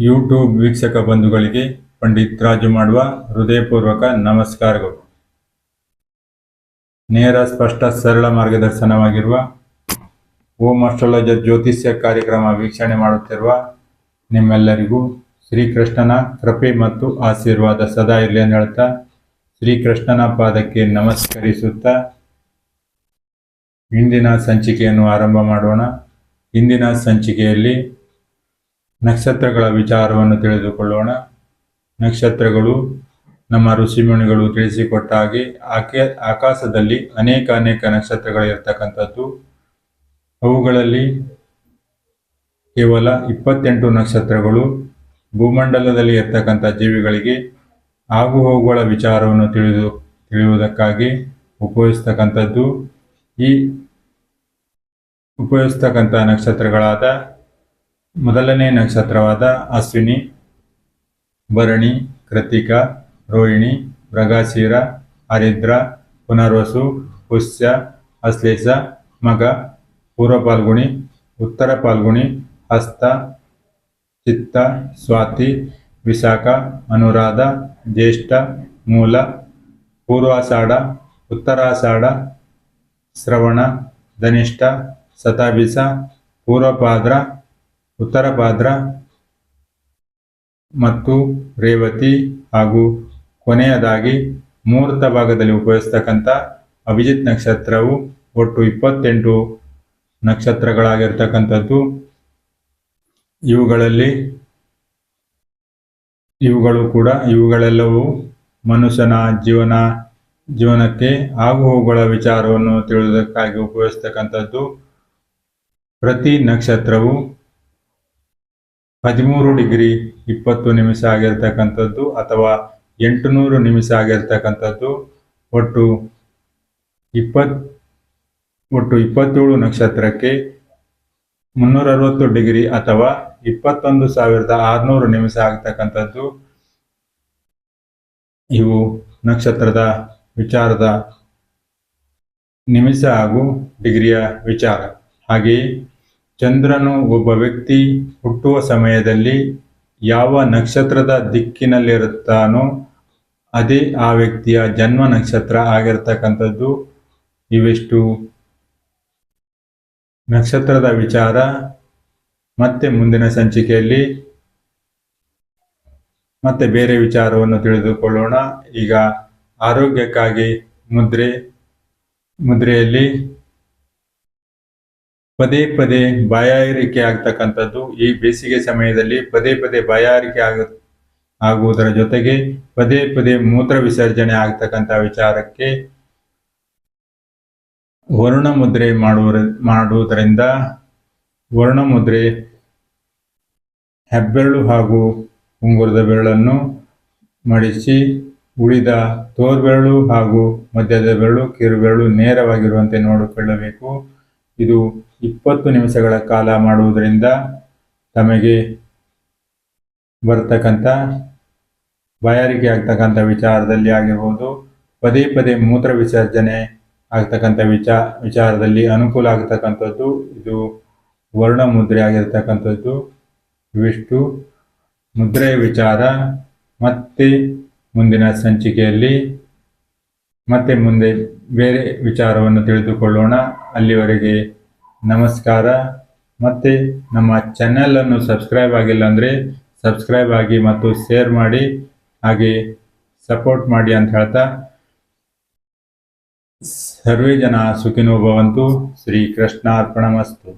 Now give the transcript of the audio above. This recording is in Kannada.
ಯೂಟ್ಯೂಬ್ ವೀಕ್ಷಕ ಬಂಧುಗಳಿಗೆ ಪಂಡಿತ್ ರಾಜು ಮಾಡುವ ಹೃದಯಪೂರ್ವಕ ನಮಸ್ಕಾರಗಳು. ನೇರ, ಸ್ಪಷ್ಟ, ಸರಳ ಮಾರ್ಗದರ್ಶನವಾಗಿರುವ ಓಂ ಅಸ್ಟ್ರಾಲಜರ್ ಜ್ಯೋತಿಷ್ಯ ಕಾರ್ಯಕ್ರಮ ವೀಕ್ಷಣೆ ಮಾಡುತ್ತಿರುವ ನಿಮ್ಮೆಲ್ಲರಿಗೂ ಶ್ರೀಕೃಷ್ಣನ ಕೃಪೆ ಮತ್ತು ಆಶೀರ್ವಾದ ಸದಾ ಇರಲಿ ಅಂತ ಹೇಳ್ತಾ, ಶ್ರೀಕೃಷ್ಣನ ಪಾದಕ್ಕೆ ನಮಸ್ಕರಿಸುತ್ತಾ ಇಂದಿನ ಸಂಚಿಕೆಯನ್ನು ಆರಂಭ ಮಾಡೋಣ. ಇಂದಿನ ಸಂಚಿಕೆಯಲ್ಲಿ ನಕ್ಷತ್ರಗಳ ವಿಚಾರವನ್ನು ತಿಳಿದುಕೊಳ್ಳೋಣ. ನಕ್ಷತ್ರಗಳು ನಮ್ಮ ಋಷಿಮುನಿಗಳು ತಿಳಿಸಿಕೊಟ್ಟ ಹಾಗೆ ಆಕಾಶದಲ್ಲಿ ಅನೇಕ ನಕ್ಷತ್ರಗಳು ಇರ್ತಕ್ಕಂಥದ್ದು. ಅವುಗಳಲ್ಲಿ ಕೇವಲ 28 ನಕ್ಷತ್ರಗಳು ಭೂಮಂಡಲದಲ್ಲಿ ಇರ್ತಕ್ಕಂಥ ಜೀವಿಗಳಿಗೆ ಆಗುಹೋಗುಗಳ ವಿಚಾರವನ್ನು ತಿಳಿಯುವುದಕ್ಕಾಗಿ ಉಪಯೋಗಿಸ್ತಕ್ಕಂಥದ್ದು. ಈ ಉಪಯೋಗಿಸ್ತಕ್ಕಂಥ ನಕ್ಷತ್ರಗಳಾದ ಮೊದಲನೇ ನಕ್ಷತ್ರವಾದ ಅಶ್ವಿನಿ, ಭರಣಿ, ಕೃತಿಕ, ರೋಹಿಣಿ, ಮೃಗಶಿರ, ಆರಿದ್ರ, ಪುನರ್ವಸು, ಪುಷ್ಯ, ಆಶ್ಲೇಷ, ಮಗ, ಪೂರ್ವ ಫಾಲ್ಗುಣಿ, ಉತ್ತರ ಫಾಲ್ಗುಣಿ, ಹಸ್ತ, ಚಿತ್ತ, ಸ್ವಾತಿ, ವಿಶಾಖ, ಅನುರಾಧ, ಜ್ಯೇಷ್ಠ, ಮೂಲ, ಪೂರ್ವಾಷಾಢ, ಉತ್ತರಾಷಾಢ, ಶ್ರವಣ, ಧನಿಷ್ಠ, ಶತಭಿಷ, ಪೂರ್ವಭಾದ್ರ, ಉತ್ತರ ಭಾದ್ರ ಮತ್ತು ರೇವತಿ ಹಾಗೂ ಕೊನೆಯದಾಗಿ ಮುಹೂರ್ತ ಭಾಗದಲ್ಲಿ ಉಪಯೋಗಿಸ್ತಕ್ಕಂಥ ಅಭಿಜಿತ್ ನಕ್ಷತ್ರವು ಒಟ್ಟು 28 ನಕ್ಷತ್ರಗಳಾಗಿರ್ತಕ್ಕಂಥದ್ದು. ಇವುಗಳೆಲ್ಲವೂ ಮನುಷ್ಯನ ಜೀವನಕ್ಕೆ ಆಗುಹೋಗುಗಳ ವಿಚಾರವನ್ನು ತಿಳಿಯುವುದಕ್ಕಾಗಿ ಉಪಯೋಗಿಸ್ತಕ್ಕಂಥದ್ದು. ಪ್ರತಿ ನಕ್ಷತ್ರವು 13 ಡಿಗ್ರಿ 20 ನಿಮಿಷ ಆಗಿರ್ತಕ್ಕಂಥದ್ದು ಅಥವಾ 800 ನಿಮಿಷ ಆಗಿರ್ತಕ್ಕಂಥದ್ದು. ಒಟ್ಟು 27 ನಕ್ಷತ್ರಕ್ಕೆ 360 ಡಿಗ್ರಿ ಅಥವಾ 21,600 ನಿಮಿಷ ಆಗ್ತಕ್ಕಂಥದ್ದು. ಇವು ನಕ್ಷತ್ರದ ವಿಚಾರದ ನಿಮಿಷ ಹಾಗೂ ಡಿಗ್ರಿಯ ವಿಚಾರ. ಹಾಗೆಯೇ ಚಂದ್ರನು ಒಬ್ಬ ವ್ಯಕ್ತಿ ಹುಟ್ಟುವ ಸಮಯದಲ್ಲಿ ಯಾವ ನಕ್ಷತ್ರದ ದಿಕ್ಕಿನಲ್ಲಿರುತ್ತಾನೋ ಅದೇ ಆ ವ್ಯಕ್ತಿಯ ಜನ್ಮ ನಕ್ಷತ್ರ ಆಗಿರ್ತಕ್ಕಂಥದ್ದು. ಇವೆಷ್ಟು ನಕ್ಷತ್ರದ ವಿಚಾರ. ಮತ್ತೆ ಮುಂದಿನ ಸಂಚಿಕೆಯಲ್ಲಿ ಮತ್ತೆ ಬೇರೆ ವಿಚಾರವನ್ನು ತಿಳಿದುಕೊಳ್ಳೋಣ. ಈಗ ಆರೋಗ್ಯಕ್ಕಾಗಿ ಮುದ್ರೆಯಲ್ಲಿ ಪದೇ ಬಾಯಾರಿಕೆ ಆಗ್ತಕ್ಕಂಥದ್ದು. ಈ ಬೇಸಿಗೆ ಸಮಯದಲ್ಲಿ ಪದೇ ಬಾಯಾರಿಕೆ ಆಗುವುದರ ಜೊತೆಗೆ ಪದೇ ಮೂತ್ರ ವಿಸರ್ಜನೆ ಆಗ್ತಕ್ಕಂಥ ವಿಚಾರಕ್ಕೆ ವರುಣ ಮುದ್ರೆ ಮಾಡುವುದರಿಂದ ವರುಣ ಮುದ್ರೆ ಹೆಬ್ಬೆರಳು ಹಾಗೂ ಉಂಗುರದ ಬೆರಳನ್ನು ಮಡಿಸಿ ಉಳಿದ ತೋರ್ಬೆರಳು ಹಾಗೂ ಮಧ್ಯದ ಬೆರಳು, ಕಿರುಬೆರಳು ನೇರವಾಗಿರುವಂತೆ ನೋಡಿಕೊಳ್ಳಬೇಕು. ಇದು 20 ನಿಮಿಷಗಳ ಕಾಲ ಮಾಡುವುದರಿಂದ ತಮಗೆ ಬರ್ತಕ್ಕಂಥ ಬಾಯಾರಿಕೆ ಆಗ್ತಕ್ಕಂಥ ವಿಚಾರದಲ್ಲಿ ಆಗಿರ್ಬೋದು, ಪದೇ ಮೂತ್ರ ವಿಸರ್ಜನೆ ಆಗ್ತಕ್ಕಂಥ ವಿಚಾರದಲ್ಲಿ ಅನುಕೂಲ ಆಗ್ತಕ್ಕಂಥದ್ದು. ಇದು ವರ್ಣ ಮುದ್ರೆ ಆಗಿರ್ತಕ್ಕಂಥದ್ದು. ಇವಿಷ್ಟು ಮುದ್ರೆಯ ವಿಚಾರ. ಮತ್ತೆ ಮುಂದಿನ ಸಂಚಿಕೆಯಲ್ಲಿ ಮುಂದೆ ಬೇರೆ ವಿಚಾರವನ್ನು ತಿಳಿದುಕೊಳ್ಳೋಣ. ಅಲ್ಲಿವರೆಗೆ ನಮಸ್ಕಾರ. ಮತ್ತೆ ನಮ್ಮ ಚಾನೆಲನ್ನು ಸಬ್ಸ್ಕ್ರೈಬ್ ಆಗಿಲ್ಲ ಅಂದರೆ ಸಬ್ಸ್ಕ್ರೈಬ್ ಆಗಿ ಮತ್ತು ಶೇರ್ ಮಾಡಿ, ಹಾಗೆ ಸಪೋರ್ಟ್ ಮಾಡಿ ಅಂತ ಹೇಳ್ತಾ, ಸರ್ವೇ ಜನ ಸುಖಿನೋ ಭವಂತು. ಶ್ರೀಕೃಷ್ಣ ಅರ್ಪಣಮಸ್ತು.